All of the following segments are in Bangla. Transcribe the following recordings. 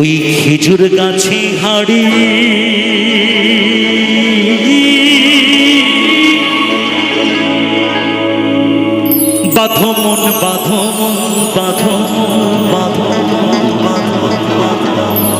ওই খেজুর গাছে হাড়ি বাঁধো মন বাঁধো মন বাঁধো বাঁধো বাঁধো বাঁধো।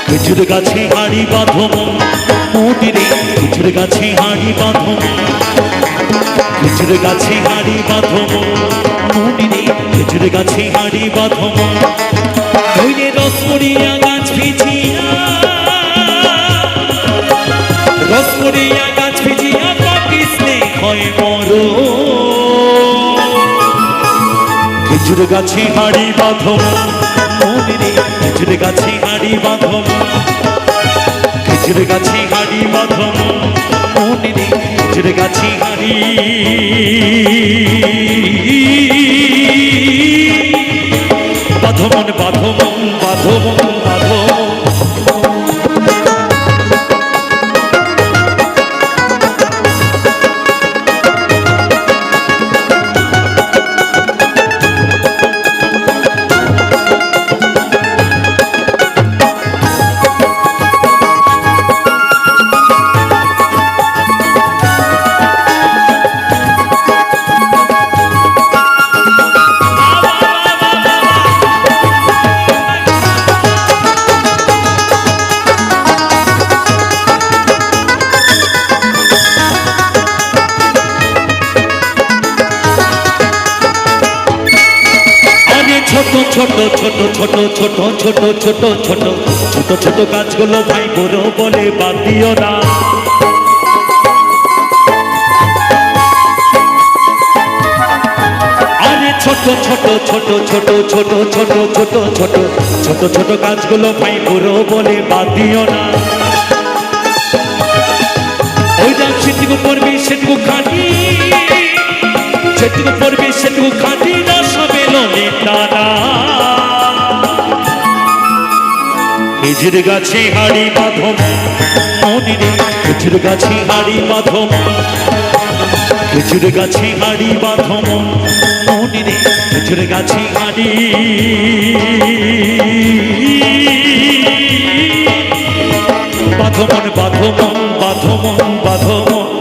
খেজুর গাছে হাড়ি বাঁধো মোটিরে খেজুর গাছে হাড়ি বাঁধো খেজুর গাছে হাড়ি বাঁধো মোটিরে খেজুর গাছে হাড়ি বাঁধো নইলে রসমরিয়া গাছ ভিজিয়া রসমরিয়া গাছ ভিজিয়া পাকিসলে হয় মর খেজুর গাছে হাড়ি বাঁধো মোটিরে খেজুর গাছে হাড়ি বাঁধো খেজুর গাছে হাড়ি বাঁধো মোটিরে খেজুর গাছে হাড়ি বাঁধো মন বাঁধো মন বাঁধো মন বাঁধো ছোট ছোট ছোট ছোট ছোট ছোট ছোট ছোট ছোট গাছগুলো ভাই বড় বলে বাদ দিও না আরে ছোট ছোট ছোট ছোট ছোট ছোট ছোট ছোট ছোট ছোট গাছগুলো ভাই বড় বলে বাদ দিও না ওই যা সেটুকু পড়বি সেটুকু খাটি সেটুকু পড়বি সেটুকু খাটি না সবে লোনে টানা খেজুর গাছে হাড়ি বাঁধো মোটিরে খেজুর গাছে হাড়ি বাঁধো খেজুর গাছে হাড়ি বাঁধো মোটিরে খেজুর গাছে হাড়ি বাঁধো মন বাঁধো মন বাঁধো মন বাঁধো মন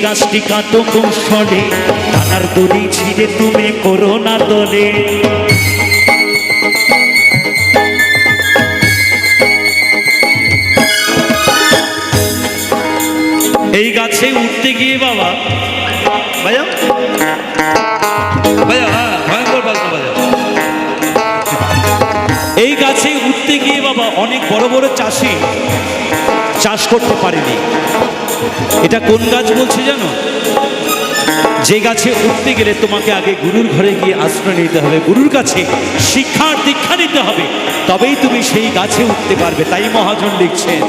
গাছটি কাটো কৌশলে টানার দড়ি ছিঁড়ে তুমি করো না দলে এই গাছে উঠতে গিয়ে বাবা ভাইয়া ভাইয়া ভয়ঙ্কর বাজনা বাজা এই গাছে উঠতে গিয়ে বাবা অনেক বড় বড় চাষি চাষ করতে পারেনি এটা কোন গাছ বলছে জানো যে গাছে উঠতে গেলে তোমাকে আগে গুরুর ঘরে গিয়ে আশ্রয় নিতে হবে গুরুর কাছে শিক্ষার দীক্ষা নিতে হবে তবেই তুমি সেই গাছে উঠতে পারবে তাই মহাজন লিখছেন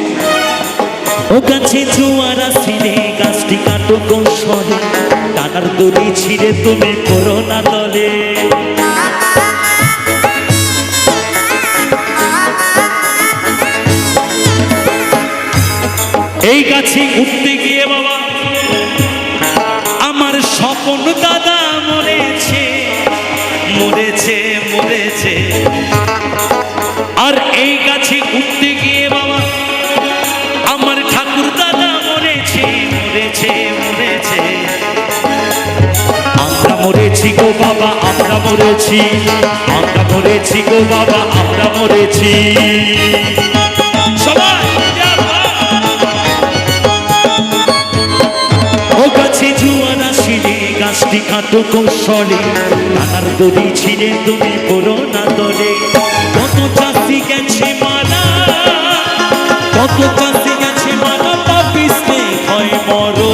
ও গাছে জোয়ার আসিলে গাছটি কাটো কৌশলে টানার দড়ি ছিঁড়ে তুমি করো না দলে এই গাছে উঠতে গিয়ে বাবা আমার স্বপন দাদা মরেছে মরেছে মরেছে আর এই গাছে উঠতে গিয়ে বাবা আমার ঠাকুর দাদা মরেছে মরেছে মরেছে। আমরা মরেছি গো বাবা আমরা মরেছি, আমরা মরেছি গো বাবা আমরা মরেছি। সবাই ও গাছে জুয়ার আসিলে গাছটি কাটো কৌশলে, নানার দড়ি ছিঁড়ে তুমি পড়ো না দলে। কত চাষি গেছে মারা, কত চাষি গেছে মারা, পাপিস্তে হয় মরো।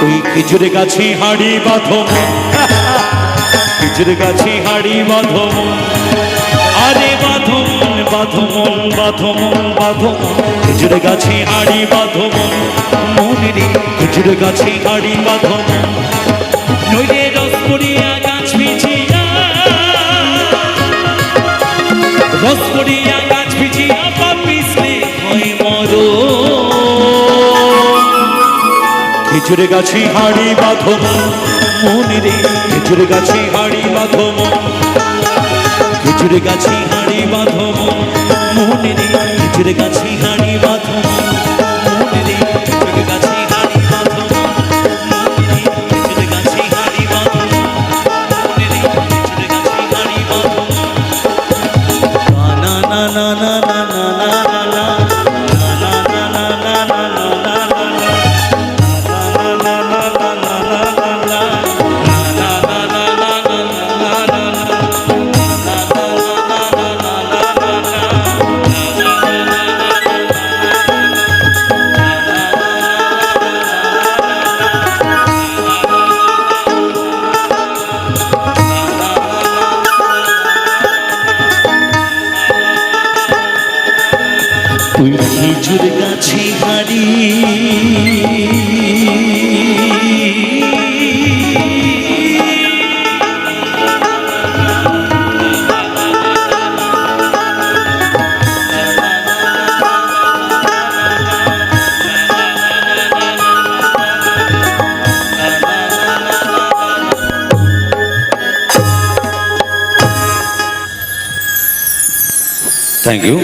ওই খেজুর গাছে হাড়ি বাঁধো, খেজুর গাছে হাড়ি বাঁধো, আরে বাঁধো মন বাঁধো মন বাঁধো মন বাঁধো মন, খেজুর গাছে হাড়ি বাঁধো মন মন রে, খেজুর গাছে হাড়ি বাঁধো মন। নইলে রস পড়িয়া গাছ ভিজিয়া, রস পড়িয়া গাছ ভিজিয়া, পাপিস্তে হয় মরো। খেজুর গাছে হাড়ি বাঁধো মন রে, খেজুর গাছে হাড়ি বাঁধো মন, খেজুর গাছে হাড়ি বাঁধো মন রে, খেজুর গাছে হাড়ি বাঁধো মন রে, খেজুর গাছে হাড়ি বাঁধো মন রে, খেজুর গাছে হাড়ি বাঁধো মন রে, খেজুর গাছে হাড়ি বাঁধো। না না না না না না না না না না না না না না না না। ওই খেজুর গাছে হাড়ি থ্যাংক ইউ।